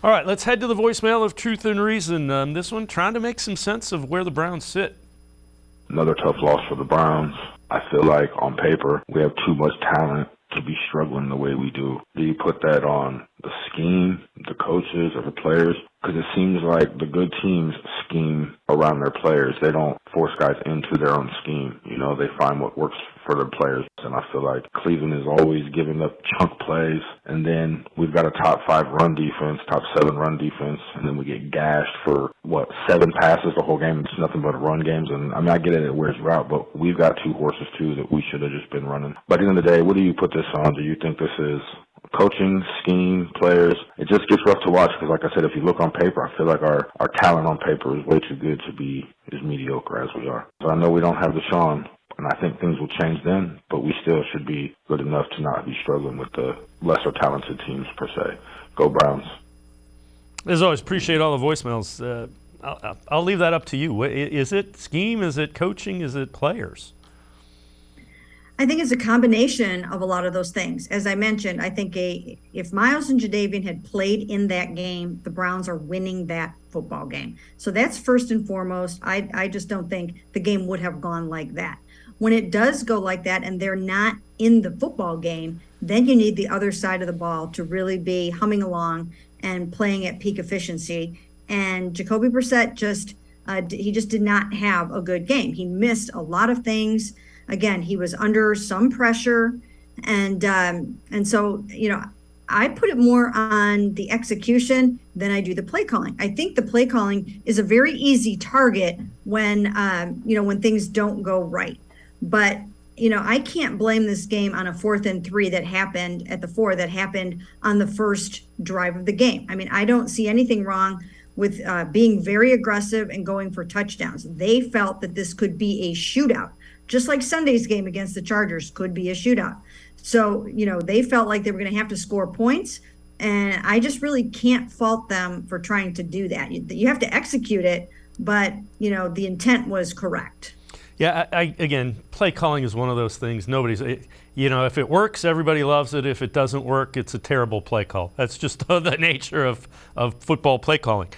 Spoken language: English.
All right, let's head to the voicemail of Truth and Reason. This one trying to make some sense of where the Browns sit. Another tough loss for the Browns. I feel like on paper we have too much talent to be struggling the way we do. Do you put that on the scheme, the coaches, or the players? Because it seems like the good teams scheme around their players. They don't force guys into their own scheme. You know, they find what works for their players. And I feel like Cleveland is always giving up chunk plays. And then we've got a top 5 run defense, top 7 run defense. And then we get gashed for, 7 passes the whole game. It's nothing but run games. And I mean, I get it wears you out, but we've got 2 horses too that we should have just been running. But at the end of the day, what do you put this on? Do you think this is coaching, scheme, players? It just gets rough to watch because, like I said, if you look on paper, I feel like our talent on paper is way too good to be as mediocre as we are. So I know we don't have Deshaun, and I think things will change then, but we still should be good enough to not be struggling with the lesser talented teams per se. Go Browns. As always, appreciate all the voicemails. I'll leave that up to you. Is it scheme? Is it coaching? Is it players? I think it's a combination of a lot of those things. As I mentioned, I think if Miles and Jadeveon had played in that game, the Browns are winning that football game. So that's first and foremost. I just don't think the game would have gone like that. When it does go like that and they're not in the football game, then you need the other side of the ball to really be humming along and playing at peak efficiency. And Jacoby Brissett just did not have a good game. He missed a lot of things. Again, he was under some pressure, and so, I put it more on the execution than I do the play calling. I think the play calling is a very easy target when things don't go right. But I can't blame this game on a 4th and 3 that happened at the 4 that happened on the first drive of the game. I mean, I don't see anything wrong with being very aggressive and going for touchdowns. They felt that this could be a shootout. Just like Sunday's game against the Chargers could be a shootout. So, they felt like they were going to have to score points. And I just really can't fault them for trying to do that. You have to execute it, but, the intent was correct. Yeah, again, play calling is one of those things. If it works, everybody loves it. If it doesn't work, it's a terrible play call. That's just the nature of football play calling.